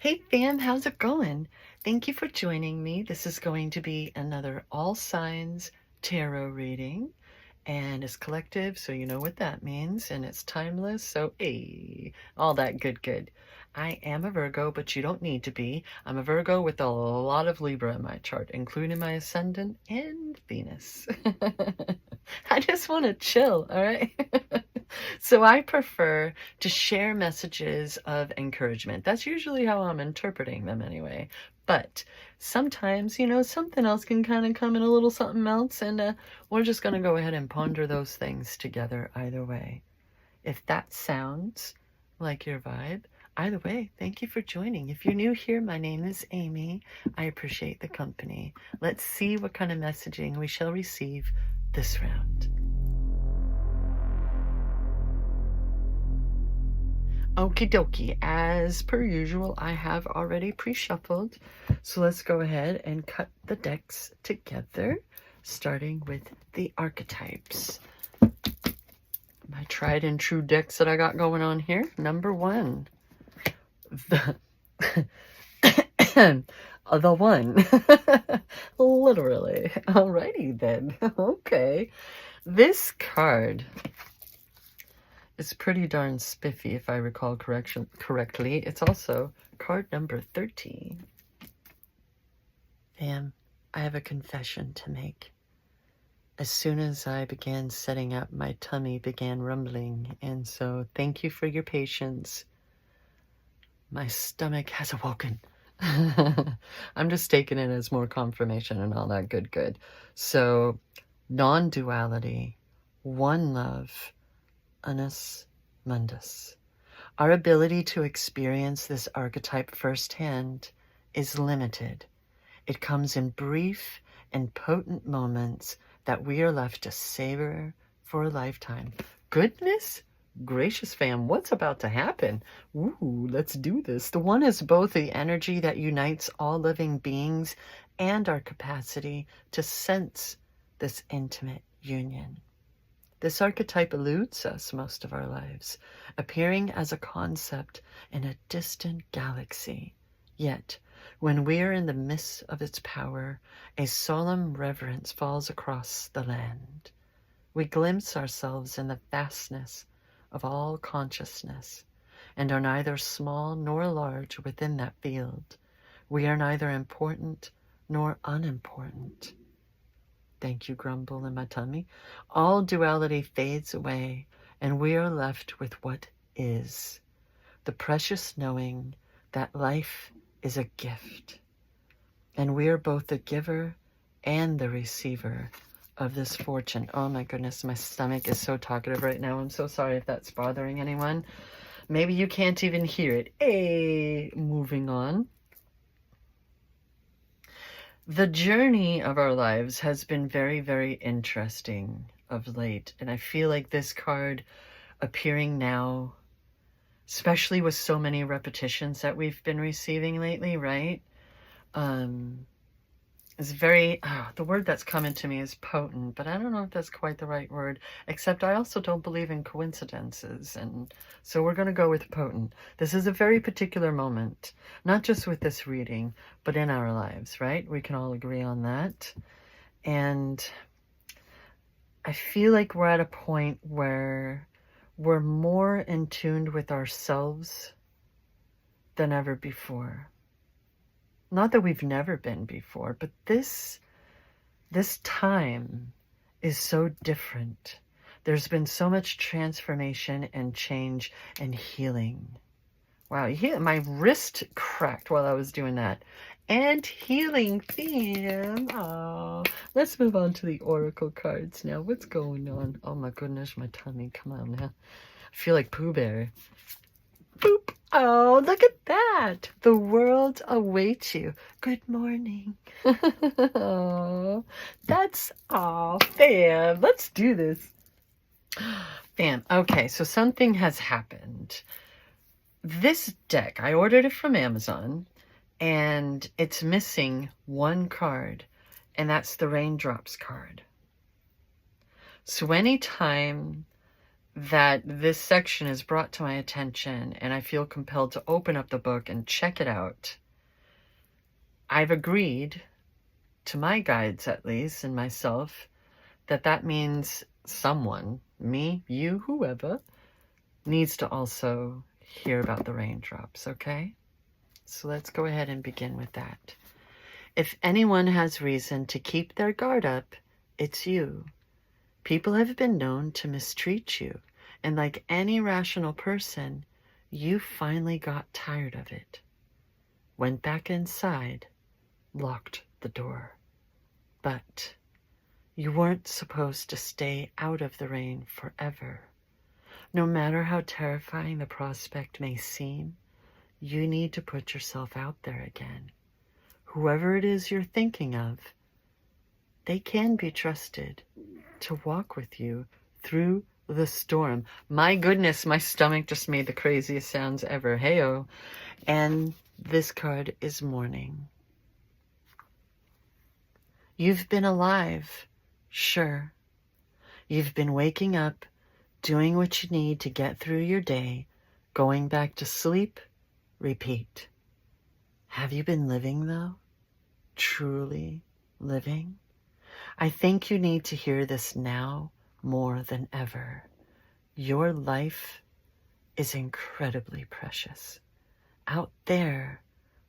Hey fam, how's it going? Thank you for joining me. This is going to be another All Signs tarot reading, and it's collective, so you know what that means, and it's timeless, so hey, all that good. I am a Virgo, but you don't need to be. I'm a Virgo with a lot of Libra in my chart, including my ascendant and Venus. I just want to chill, all right? So I prefer to share messages of encouragement. That's usually how I'm interpreting them anyway. But sometimes, something else can kind of come in, a little something else, and we're just going to go ahead and ponder those things together either way. If that sounds like your vibe, either way, thank you for joining. If you're new here, my name is Amy. I appreciate the company. Let's see what kind of messaging we shall receive this round. Okie dokie, as per usual, I have already pre-shuffled, so let's go ahead and cut the decks together, starting with the archetypes. My tried and true decks that I got going on here. Number one, the the one. Literally. Alrighty then. Okay. This card, it's pretty darn spiffy, if I recall correctly. It's also card number 13. And I have a confession to make. As soon as I began setting up, my tummy began rumbling, and so thank you for your patience. My stomach has awoken. I'm just taking it as more confirmation and all that good. So, non-duality, one love, Annus Mundus. Our ability to experience this archetype firsthand is limited. It comes in brief and potent moments that we are left to savor for a lifetime. Goodness gracious, fam, what's about to happen? Ooh, let's do this. The one is both the energy that unites all living beings and our capacity to sense this intimate union. This archetype eludes us most of our lives, appearing as a concept in a distant galaxy. Yet, when we are in the midst of its power, a solemn reverence falls across the land. We glimpse ourselves in the vastness of all consciousness, and are neither small nor large within that field. We are neither important nor unimportant. Thank you, grumble in my tummy. All duality fades away, and we are left with what is. The precious knowing that life is a gift, and we are both the giver and the receiver of this fortune. Oh my goodness, my stomach is so talkative right now. I'm so sorry if that's bothering anyone. Maybe you can't even hear it. Hey, moving on. The journey of our lives has been very interesting of late, and I feel like this card appearing now, especially with so many repetitions that we've been receiving lately, right? Is very, the word that's coming to me is potent, but I don't know if that's quite the right word, except I also don't believe in coincidences, and so we're going to go with potent. This is a very particular moment, not just with this reading, but in our lives, right? We can all agree on that. And I feel like we're at a point where we're more in tune with ourselves than ever before. Not that we've never been before, but this time is so different. There's been so much transformation and change and healing. Wow, my wrist cracked while I was doing that. And healing theme. Oh, let's move on to the oracle cards now. What's going on? Oh my goodness, my tummy. Come on now. I feel like Pooh Bear. Boop. Oh, look at that. The world awaits you. Good morning. Oh, fam. Let's do this. Fam. Okay, so something has happened. This deck, I ordered it from Amazon, and it's missing one card, and that's the Raindrops card. So anytime that this section is brought to my attention and I feel compelled to open up the book and check it out, I've agreed, to my guides at least, and myself, that means someone, me, you, whoever, needs to also hear about the raindrops, okay? So let's go ahead and begin with that. If anyone has reason to keep their guard up, it's you. People have been known to mistreat you, and like any rational person, you finally got tired of it. Went back inside, locked the door. But you weren't supposed to stay out of the rain forever. No matter how terrifying the prospect may seem, you need to put yourself out there again. Whoever it is you're thinking of, they can be trusted to walk with you through the storm. My goodness, my stomach just made the craziest sounds ever. Heyo. And this card is mourning. You've been alive, sure. You've been waking up, doing what you need to get through your day, going back to sleep, repeat. Have you been living, though? Truly living? I think you need to hear this now more than ever. Your life is incredibly precious. Out there,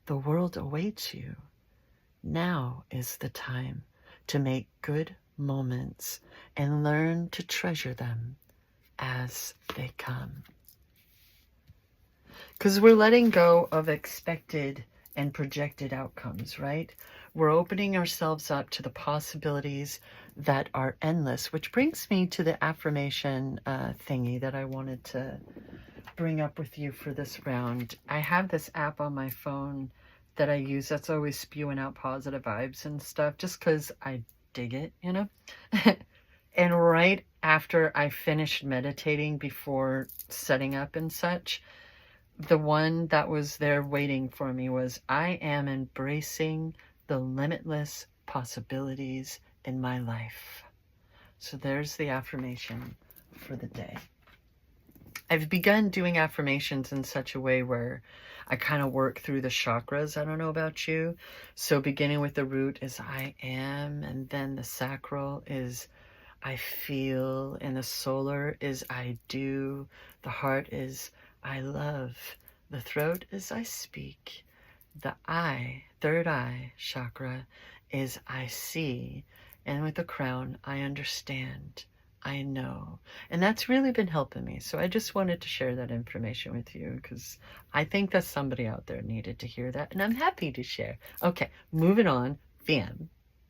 the world awaits you. Now is the time to make good moments and learn to treasure them as they come. Because we're letting go of expected and projected outcomes, right? We're opening ourselves up to the possibilities that are endless, which brings me to the affirmation thingy that I wanted to bring up with you for this round. I have this app on my phone that I use that's always spewing out positive vibes and stuff, just because I dig it, you know? And right after I finished meditating before setting up and such, the one that was there waiting for me was, I am embracing the limitless possibilities in my life. So there's the affirmation for the day. I've begun doing affirmations in such a way where I kind of work through the chakras. I don't know about you. So beginning with the root is I am, and then the sacral is I feel, and the solar is I do, the heart is I love, the throat is I speak, the eye, third eye chakra is I see, and with the crown I understand, I know. And that's really been helping me. So I just wanted to share that information with you because I think that somebody out there needed to hear that, and I'm happy to share. Okay, moving on. Bam.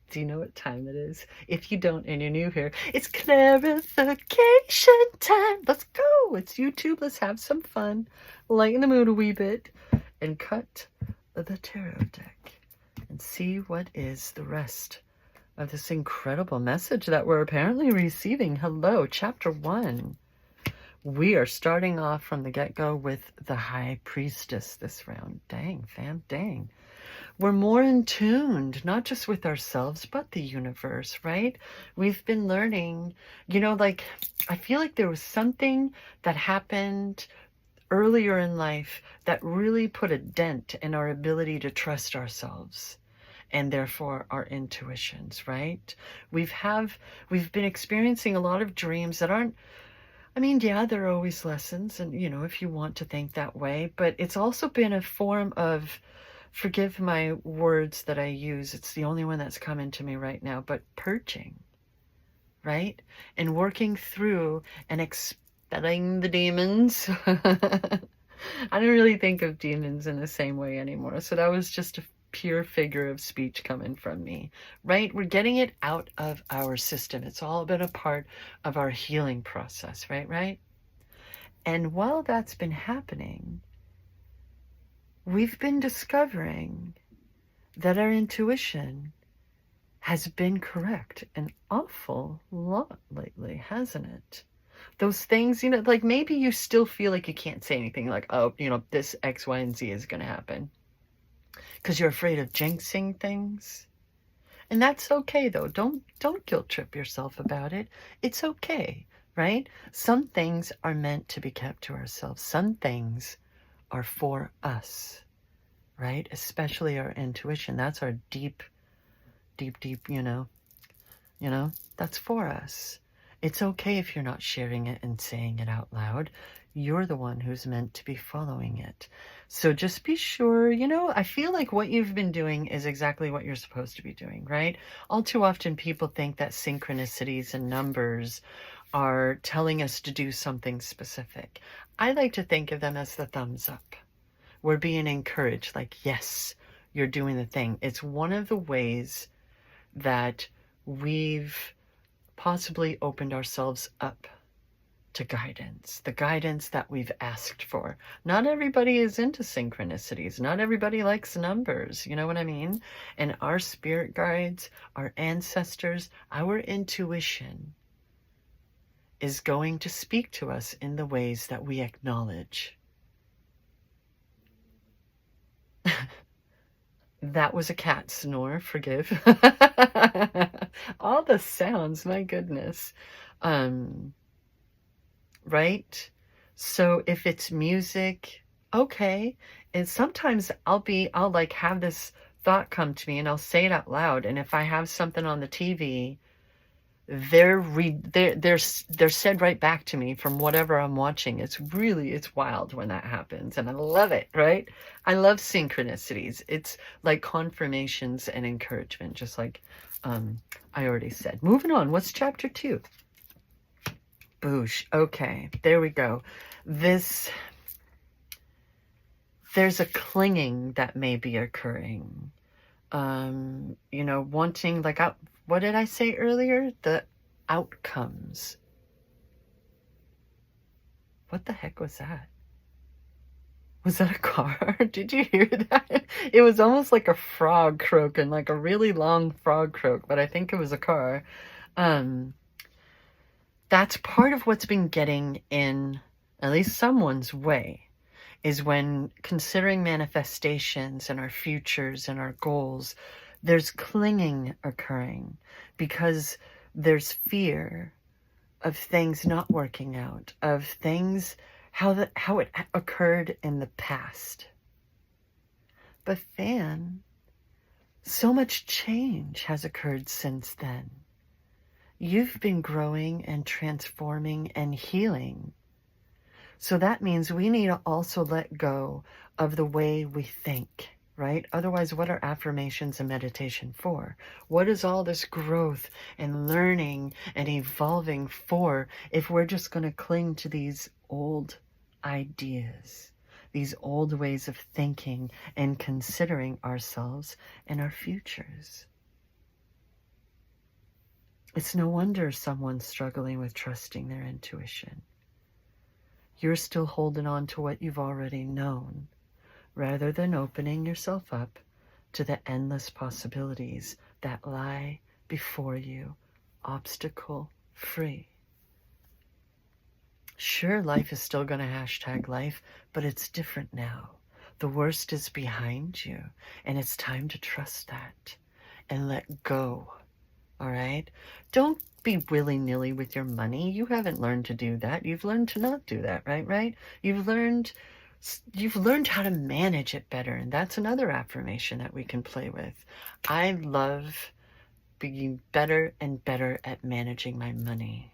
Do you know what time it is? If you don't and you're new here, it's clarification time. Let's go. It's YouTube. Let's have some fun. Lighten the mood a wee bit and cut the tarot deck and see what is the rest of this incredible message that we're apparently receiving. Hello, chapter 1. We are starting off from the get-go with the High Priestess this round. Dang, fam, dang. We're more in tune, not just with ourselves, but the universe, right? We've been learning, you know, like, I feel like there was something that happened earlier in life that really put a dent in our ability to trust ourselves and therefore our intuitions, right? We've been experiencing a lot of dreams that aren't, I mean, yeah, there are always lessons, and, you know, if you want to think that way, but it's also been a form of, forgive my words that I use, it's the only one that's coming to me right now, but purging, right? And working through and expelling the demons. I don't really think of demons in the same way anymore. So that was just a pure figure of speech coming from me, right? We're getting it out of our system. It's all been a part of our healing process, right? And while that's been happening, we've been discovering that our intuition has been correct an awful lot lately, hasn't it? Those things, you know, like maybe you still feel like you can't say anything like, oh, you know, this X, Y, and Z is going to happen because you're afraid of jinxing things. And that's okay, though. Don't guilt trip yourself about it. It's okay. right? Some things are meant to be kept to ourselves. Some things are for us, right? Especially our intuition. That's our deep, deep, deep, that's for us. It's okay if you're not sharing it and saying it out loud. You're the one who's meant to be following it. So just be sure, I feel like what you've been doing is exactly what you're supposed to be doing, right? All too often people think that synchronicities and numbers are telling us to do something specific. I like to think of them as the thumbs up. We're being encouraged, like, yes, you're doing the thing. It's one of the ways that we've possibly opened ourselves up to guidance, the guidance that we've asked for. Not everybody is into synchronicities. Not everybody likes numbers. You know what I mean? And our spirit guides, our ancestors, our intuition is going to speak to us in the ways that we acknowledge. That was a cat snore, forgive. All the sounds, my goodness. Right? So if it's music, okay. And sometimes I'll like have this thought come to me and I'll say it out loud. And if I have something on the TV, they're said right back to me from whatever I'm watching. It's wild when that happens, and I love it, right? I love synchronicities. It's like confirmations and encouragement, just like I already said. Moving on, what's chapter 2? Boosh. Okay, there we go. There's a clinging that may be occurring. Wanting, like, what did I say earlier? The outcomes. What the heck was that? Was that a car? Did you hear that? It was almost like a frog croaking, like a really long frog croak, but I think it was a car. That's part of what's been getting in at least someone's way, is when considering manifestations and our futures and our goals, there's clinging occurring because there's fear of things not working out, of things, how it occurred in the past. But Fan, so much change has occurred since then. You've been growing and transforming and healing. So that means we need to also let go of the way we think, right? Otherwise, what are affirmations and meditation for? What is all this growth and learning and evolving for if we're just going to cling to these old ideas, these old ways of thinking and considering ourselves and our futures? It's no wonder someone's struggling with trusting their intuition. You're still holding on to what you've already known, rather than opening yourself up to the endless possibilities that lie before you, obstacle-free. Sure, life is still going to hashtag life, but it's different now. The worst is behind you, and it's time to trust that and let go, all right? Don't be willy-nilly with your money. You haven't learned to do that. You've learned to not do that, right? You've learned how to manage it better, and that's another affirmation that we can play with. I love being better and better at managing my money.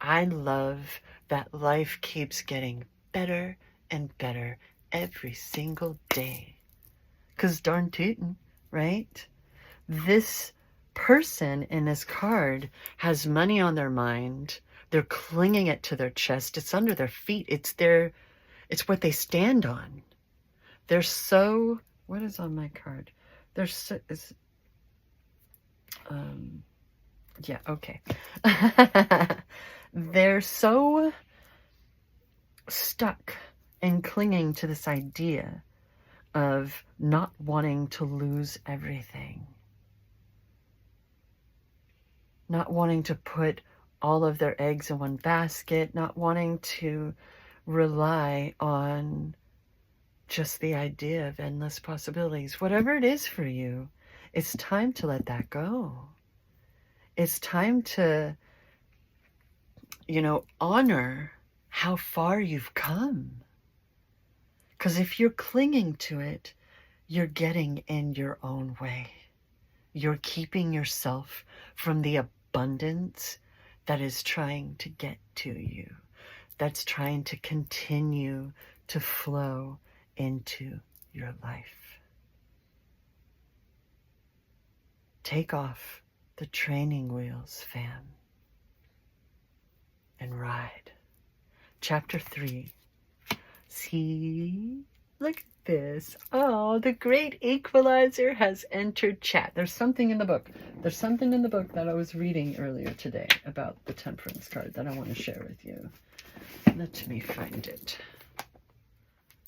I love that life keeps getting better and better every single day. 'Cause darn tootin', right? This person in this card has money on their mind. They're clinging it to their chest. It's under their feet. It's what they stand on. They're so, what is on my card? They're so, yeah, okay. They're so stuck and clinging to this idea of not wanting to lose everything. Not wanting to put all of their eggs in one basket, not wanting to rely on just the idea of endless possibilities. Whatever it is for you, it's time to let that go. It's time to honor how far you've come. Because if you're clinging to it, you're getting in your own way. You're keeping yourself from the abundance that is trying to get to you, that's trying to continue to flow into your life. Take off the training wheels, fam, and ride. Chapter 3. See? Look at this. Oh, the great equalizer has entered chat. There's something in the book. There's something in the book that I was reading earlier today about the temperance card that I want to share with you. Let me find it.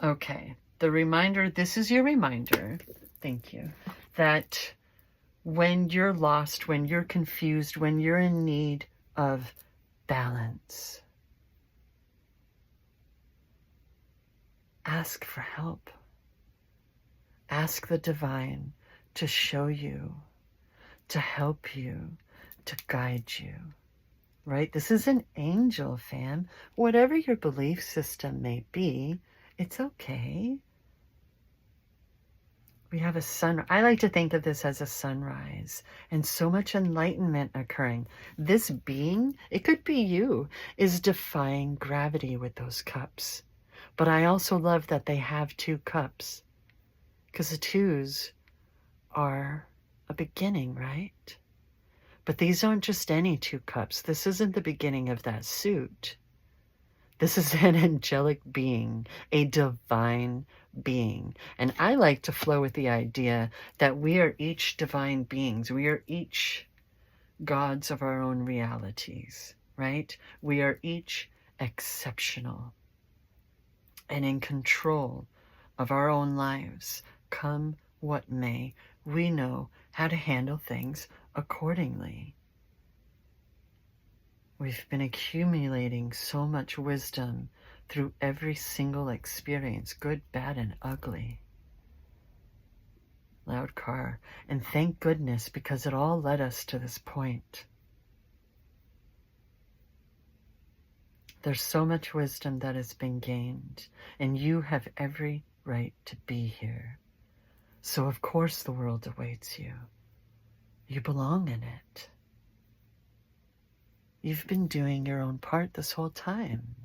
Okay. The reminder, this is your reminder, thank you, that when you're lost, when you're confused, when you're in need of balance, ask for help. Ask the divine to show you, to help you, to guide you, right? This is an angel, fam. Whatever your belief system may be, it's okay. We have a sun. I like to think of this as a sunrise and so much enlightenment occurring. This being, it could be you, is defying gravity with those cups. But I also love that they have 2 cups, because the 2s are a beginning, right? But these aren't just any 2 cups. This isn't the beginning of that suit. This is an angelic being, a divine being. And I like to flow with the idea that we are each divine beings. We are each gods of our own realities, right? We are each exceptional and in control of our own lives. Come what may, we know how to handle things accordingly. We've been accumulating so much wisdom through every single experience, good, bad, and ugly. Loud car. And thank goodness, because it all led us to this point. There's so much wisdom that has been gained, and you have every right to be here. So of course the world awaits you. You belong in it. You've been doing your own part this whole time.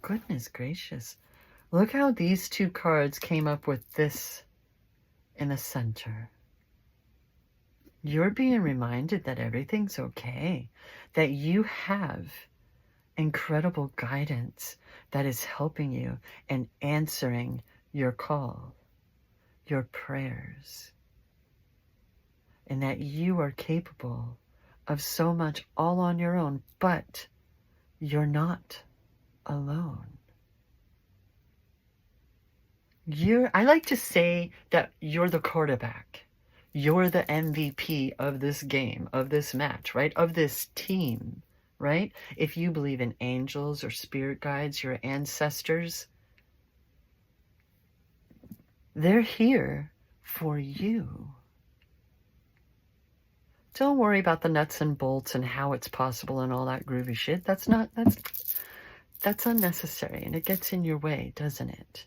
Goodness gracious. Look how these 2 cards came up with this in the center. You're being reminded that everything's okay, that you have incredible guidance that is helping you and answering your call, your prayers, and that you are capable of so much all on your own, but you're not alone. I like to say that you're the quarterback. You're the MVP of this game, of this match, right? Of this team, right? If you believe in angels or spirit guides, your ancestors, they're here for you. Don't worry about the nuts and bolts and how it's possible and all that groovy shit. That's unnecessary, and it gets in your way, doesn't it?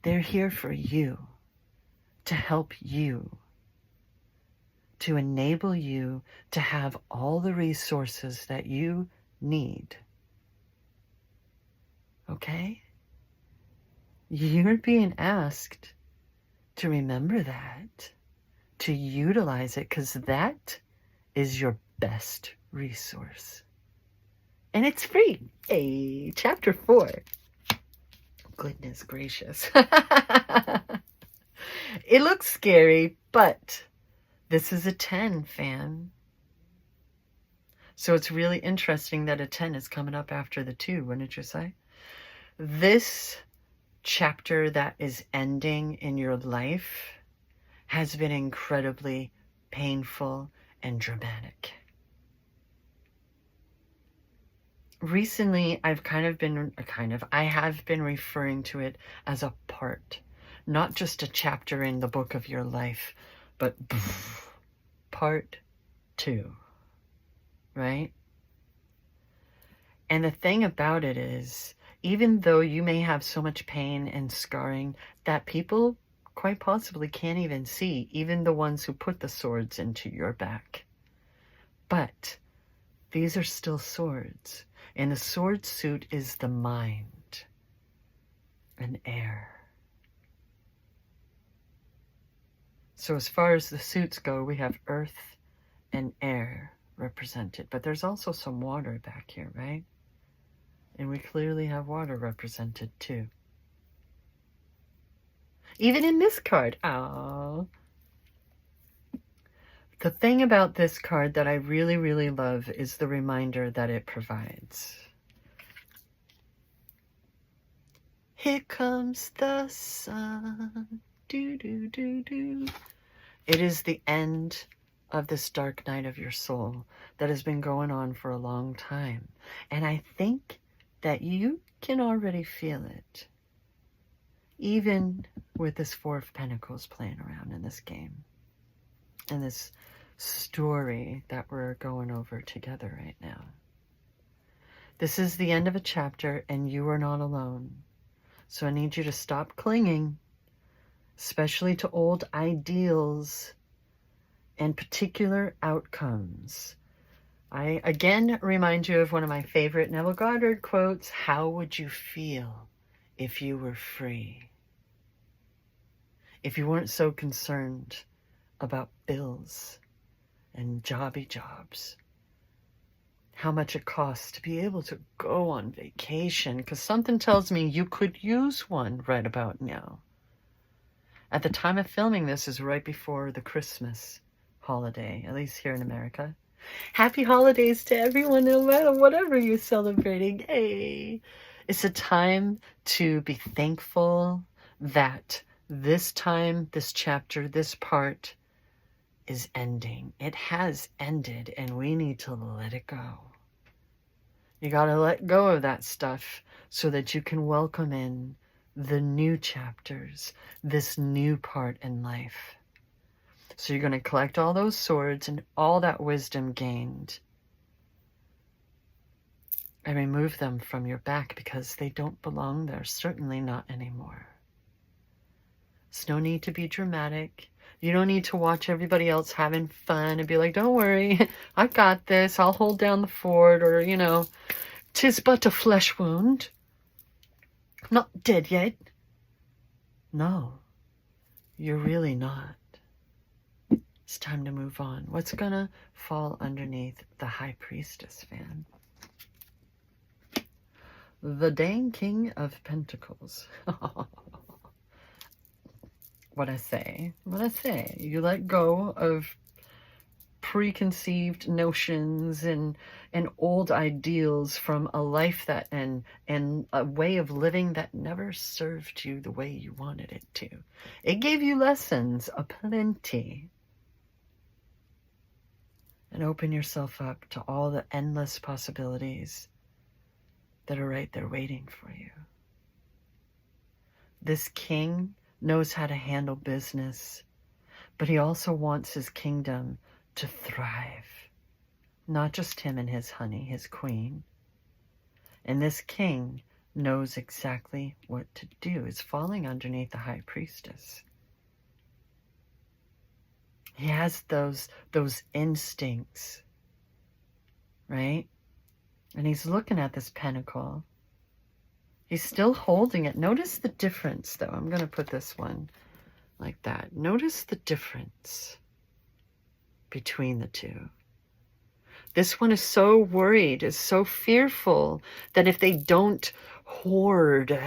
They're here for you, to help you, to enable you to have all the resources that you need. Okay? You're being asked to remember that, to utilize it, because that is your best resource. And it's free. Hey, chapter 4. Goodness gracious. It looks scary, but this is a 10, fam. So it's really interesting that a 10 is coming up after the 2, wouldn't you say? This chapter that is ending in your life has been incredibly painful and dramatic. Recently, I have been referring to it as a part, not just a chapter in the book of your life, but part 2. right? And the thing about it is, even though you may have so much pain and scarring that people quite possibly can't even see, even the ones who put the swords into your back. But these are still swords. And the sword suit is the mind and air. So as far as the suits go, we have earth and air represented. But there's also some water back here, right? And we clearly have water represented too. Even in this card. Oh. The thing about this card that I really, really love is the reminder that it provides. Here comes the sun. Do, do, do, do. It is the end of this dark night of your soul that has been going on for a long time. And I think that you can already feel it. Even with this Four of Pentacles playing around in this game. In this story that we're going over together right now. This is the end of a chapter and you are not alone. So I need you to stop clinging, especially to old ideals and particular outcomes. I again remind you of one of my favorite Neville Goddard quotes. How would you feel if you were free? If you weren't so concerned about bills and jobby jobs. How much it costs to be able to go on vacation, because something tells me you could use one right about now. At the time of filming this is right before the Christmas holiday, at least here in America. Happy holidays to everyone, no matter whatever you're celebrating. Hey, it's a time to be thankful that this time, this chapter, this part is ending. It has ended and we need to let it go. You got to let go of that stuff so that you can welcome in the new chapters, this new part in life. So you're going to collect all those swords and all that wisdom gained and remove them from your back because they don't belong there, certainly not anymore. There's no need to be dramatic. You don't need to watch everybody else having fun and be like, don't worry, I got this, I'll hold down the fort, or, you know, 'tis but a flesh wound. I'm not dead yet. No, you're really not. It's time to move on. What's gonna fall underneath the High Priestess fan? The dang King of Pentacles. What I say, you let go of preconceived notions and old ideals from a life that and a way of living that never served you the way you wanted it to. It gave you lessons aplenty. And open yourself up to all the endless possibilities that are right there waiting for you. This king knows how to handle business, but he also wants his kingdom to thrive. Not just him and his honey, his queen. And this king knows exactly what to do. Is falling underneath the High Priestess. He has those instincts, right? And he's looking at this pentacle. He's still holding it. Notice the difference, though. I'm going to put this one like that. Notice the difference between the two. This one is so worried, is so fearful that if they don't hoard,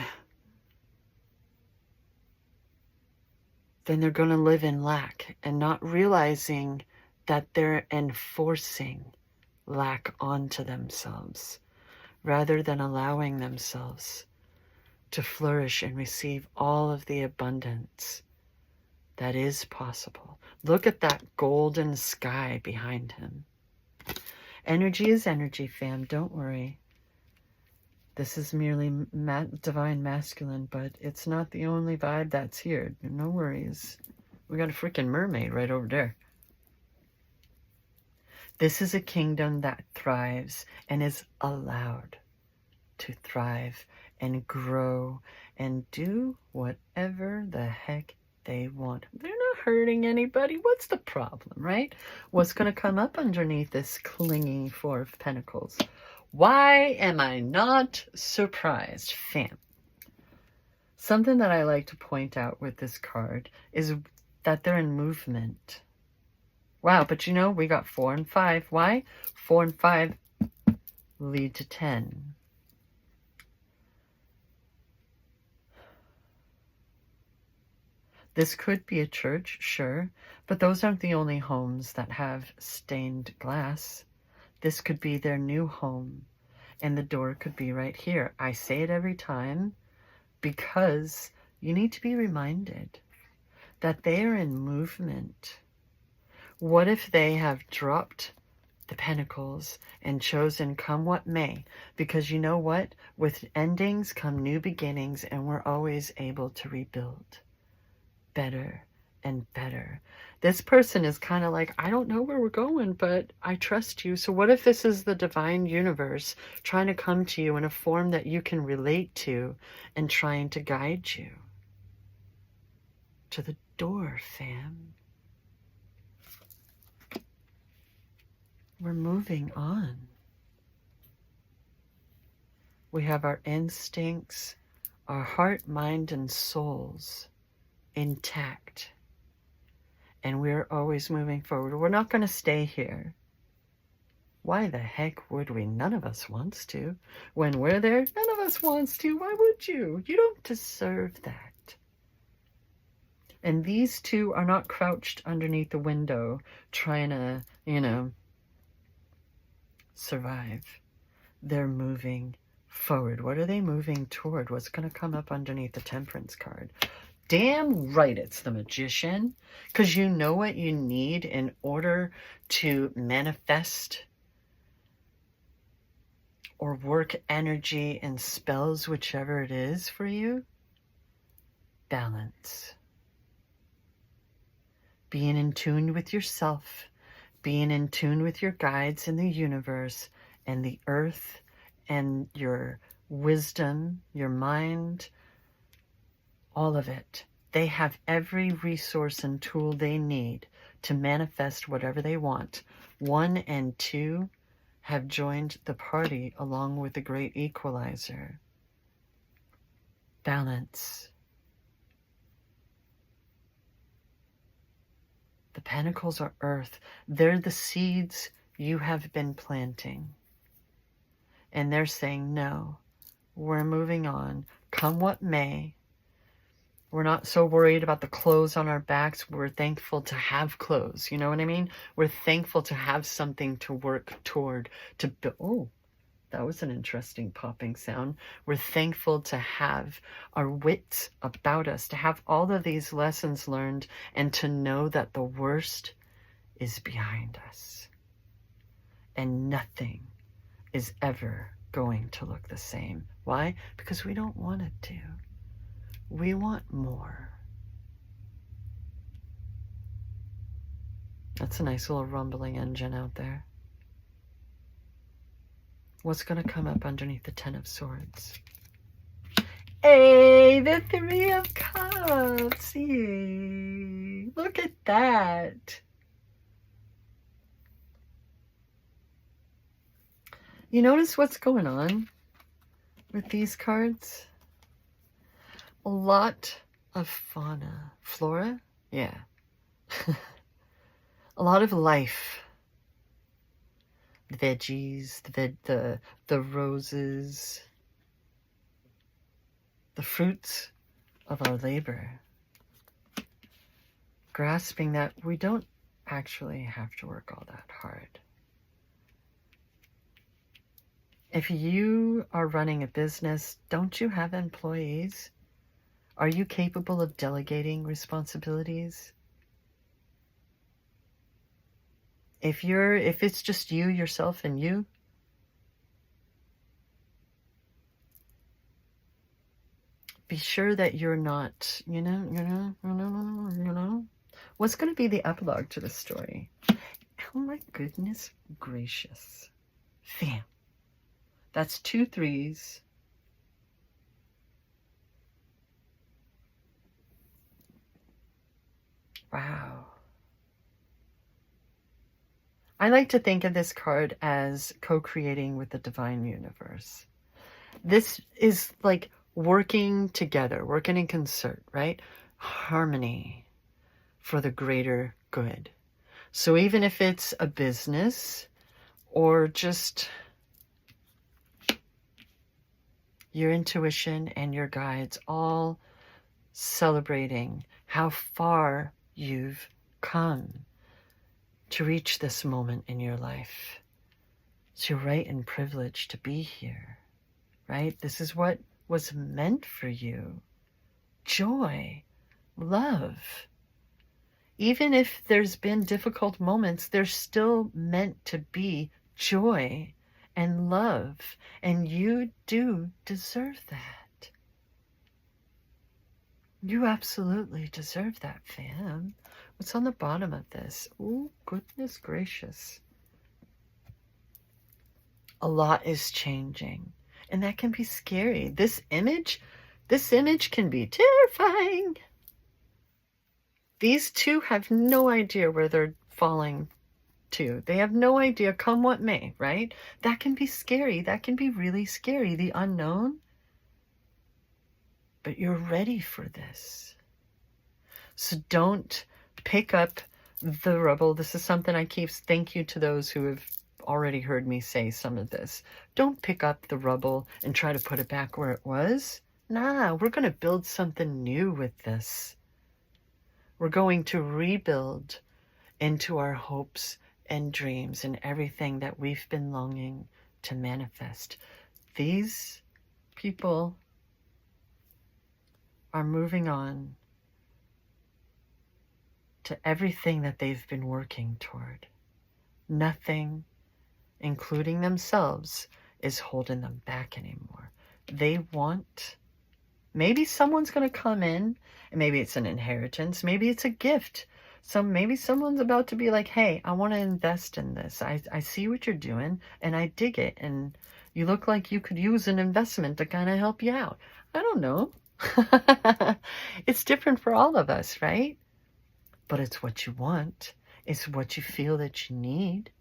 then they're going to live in lack and not realizing that they're enforcing lack onto themselves rather than allowing themselves to flourish and receive all of the abundance that is possible. Look at that golden sky behind him. Energy is energy, fam. Don't worry. This is merely divine masculine, but it's not the only vibe that's here. No worries. We got a freaking mermaid right over there. This is a kingdom that thrives and is allowed to thrive and grow and do whatever the heck they want. They're not hurting anybody. What's the problem, right? What's going to come up underneath this clingy Four of Pentacles? Why am I not surprised, fam? Something that I like to point out with this card is that they're in movement. Wow, but you know, we got 4 and 5. Why? 4 and 5 lead to 10. This could be a church, sure, but those aren't the only homes that have stained glass. This could be their new home, and the door could be right here. I say it every time because you need to be reminded that they are in movement. What if they have dropped the pentacles and chosen come what may? Because you know what? With endings come new beginnings, and we're always able to rebuild better and better. This person is kind of like, I don't know where we're going, but I trust you. So what if this is the divine universe trying to come to you in a form that you can relate to and trying to guide you to the door, fam? We're moving on. We have our instincts, our heart, mind, and souls intact. And we're always moving forward. We're not going to stay here. Why the heck would we? None of us wants to. When we're there, none of us wants to. Why would you? You don't deserve that. And these two are not crouched underneath the window trying to, survive. They're moving forward. What are they moving toward? What's going to come up underneath the Temperance card? Damn right it's the Magician, because you know what you need in order to manifest or work energy and spells, whichever it is for you. Balance. Being in tune with yourself, being in tune with your guides in the universe and the earth and your wisdom, your mind, all of it. They have every resource and tool they need to manifest whatever they want. 1 and 2 have joined the party along with the great equalizer. Balance. The Pentacles are earth. They're the seeds you have been planting. And they're saying, no, we're moving on. Come what may. We're not so worried about the clothes on our backs. We're thankful to have clothes. You know what I mean? We're thankful to have something to work toward. Oh, that was an interesting popping sound. We're thankful to have our wits about us, to have all of these lessons learned, and to know that the worst is behind us. And nothing is ever going to look the same. Why? Because we don't want it to. We want more. That's a nice little rumbling engine out there. What's going to come up underneath the 10 of Swords? Hey, the 3 of Cups. Yay. Look at that. You notice what's going on with these cards? A lot of fauna. Flora? Yeah. A lot of life. The veggies, the roses, the fruits of our labor. Grasping that we don't actually have to work all that hard. If you are running a business, don't you have employees? Are you capable of delegating responsibilities? If it's just you, yourself, and you, be sure that you're not, you know. What's going to be the epilogue to this story? Oh my goodness gracious. Fam. That's 2 3s. Wow. I like to think of this card as co-creating with the divine universe. This is like working together, working in concert, right? Harmony for the greater good. So even if it's a business or just your intuition and your guides all celebrating how far you've come to reach this moment in your life. It's your right and privilege to be here, right? This is what was meant for you. Joy, love. Even if there's been difficult moments, there's still meant to be joy and love, and you do deserve that. You absolutely deserve that, fam. What's on the bottom of this? Oh, goodness gracious. A lot is changing, and that can be scary. This image can be terrifying. These two have no idea where they're falling to. They have no idea, come what may, right? That can be scary. That can be really scary, the unknown. But you're ready for this. So don't pick up the rubble. This is something I keep, thank you to those who have already heard me say some of this. Don't pick up the rubble and try to put it back where it was. Nah, we're going to build something new with this. We're going to rebuild into our hopes and dreams and everything that we've been longing to manifest. These people are moving on to everything that they've been working toward. Nothing, including themselves, is holding them back anymore. They want, maybe someone's going to come in, and maybe it's an inheritance, maybe it's a gift. Maybe someone's about to be like, hey, I want to invest in this. I see what you're doing, and I dig it, and you look like you could use an investment to kind of help you out. I don't know. It's different for all of us, right? But it's what you want. It's what you feel that you need.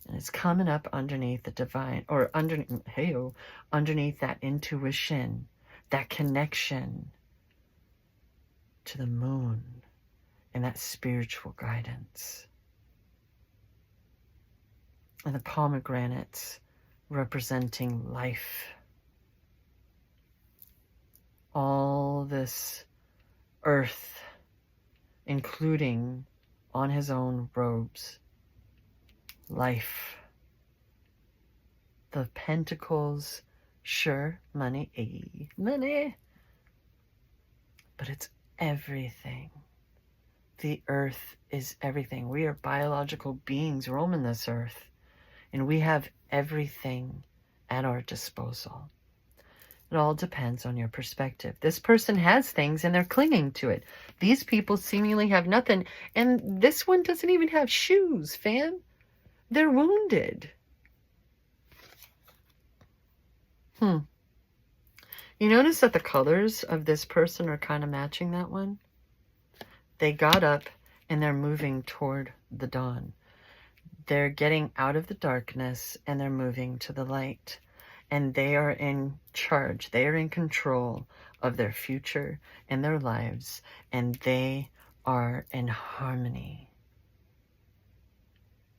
And it's coming up underneath the divine, or underneath that intuition, that connection to the moon and that spiritual guidance. And the pomegranates representing life. All this earth, including on his own robes, life. The pentacles, sure, money, money, but it's everything. The earth is everything. We are biological beings roaming this earth, and we have everything at our disposal. It all depends on your perspective. This person has things and they're clinging to it. These people seemingly have nothing, and this one doesn't even have shoes, fam. They're wounded. You notice that the colors of this person are kind of matching that one? They got up and they're moving toward the dawn. They're getting out of the darkness and they're moving to the light. And they are in charge. They are in control of their future and their lives. And they are in harmony.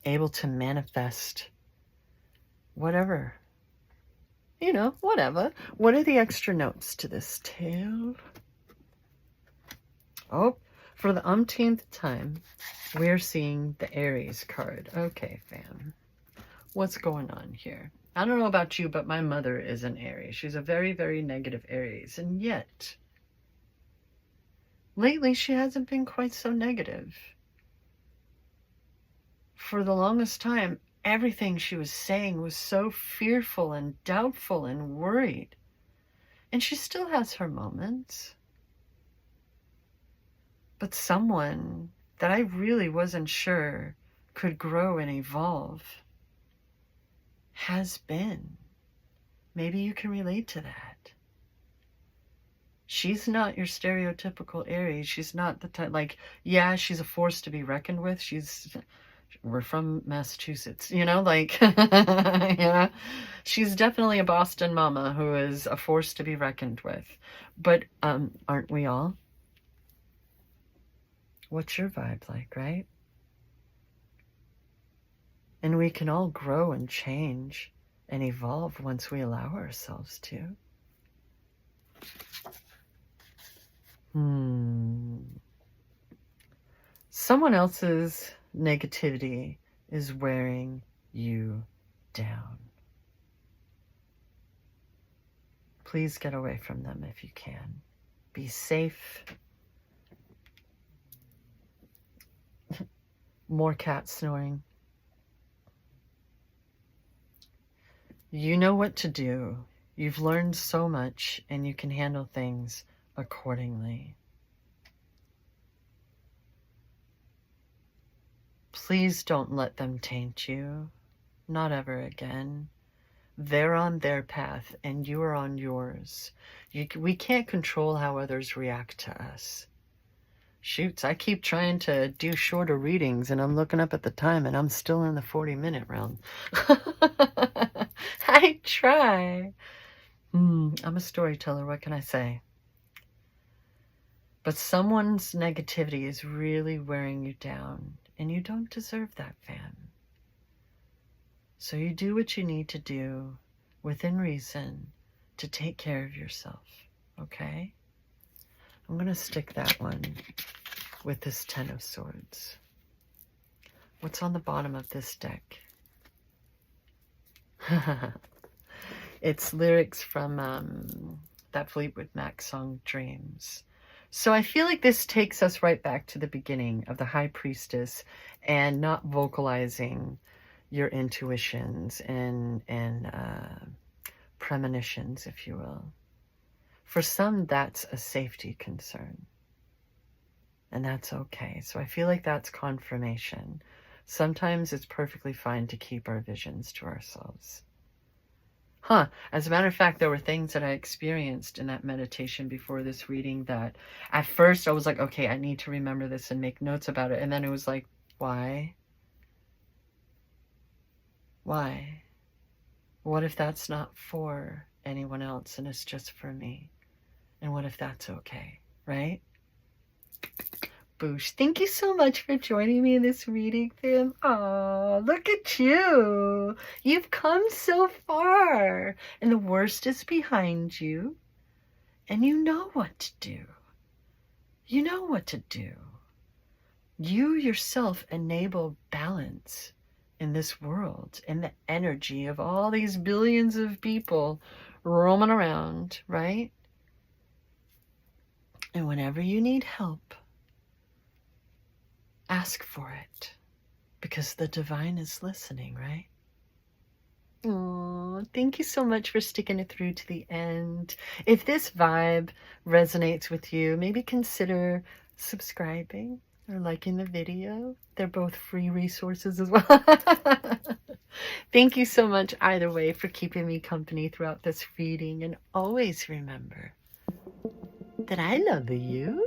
Able to manifest whatever. Whatever. What are the extra notes to this tale? Oh, for the umpteenth time, we're seeing the Aries card. Okay, fam. What's going on here? I don't know about you, but my mother is an Aries. She's a very, very negative Aries. And yet, lately she hasn't been quite so negative. For the longest time, everything she was saying was so fearful and doubtful and worried. And she still has her moments. But someone that I really wasn't sure could grow and evolve has been. Maybe you can relate to that. She's not your stereotypical Aries. She's not the type, like, yeah, she's a force to be reckoned with. We're from Massachusetts, you know, like, yeah, she's definitely a Boston mama who is a force to be reckoned with. But aren't we all? What's your vibe like, right? And we can all grow and change and evolve once we allow ourselves to. Someone else's negativity is wearing you down. Please get away from them if you can. Be safe. More cat snoring. You know what to do. You've learned so much and you can handle things accordingly. Please don't let them taint you. Not ever again. They're on their path and you are on yours. We can't control how others react to us. Shoots, I keep trying to do shorter readings and I'm looking up at the time and I'm still in the 40-minute realm. I try. I'm a storyteller, what can I say? But someone's negativity is really wearing you down and you don't deserve that, fam. So you do what you need to do within reason to take care of yourself, okay? I'm going to stick that one with this Ten of Swords. What's on the bottom of this deck? It's lyrics from that Fleetwood Mac song, Dreams. So I feel like this takes us right back to the beginning of the High Priestess and not vocalizing your intuitions and premonitions, if you will. For some, that's a safety concern. And that's okay. So I feel like that's confirmation. Sometimes it's perfectly fine to keep our visions to ourselves. As a matter of fact, there were things that I experienced in that meditation before this reading that at first I was like, okay, I need to remember this and make notes about it. And then it was like, why? Why? What if that's not for anyone else and it's just for me? And what if that's okay, right? Boosh, thank you so much for joining me in this reading, fam. Oh, look at you. You've come so far. And the worst is behind you. And you know what to do. You know what to do. You yourself enable balance in this world, in the energy of all these billions of people roaming around, right? And whenever you need help, ask for it, because the divine is listening, right? Oh, thank you so much for sticking it through to the end. If this vibe resonates with you, maybe consider subscribing or liking the video. They're both free resources as well. Thank you so much either way for keeping me company throughout this reading. And always remember that I love you.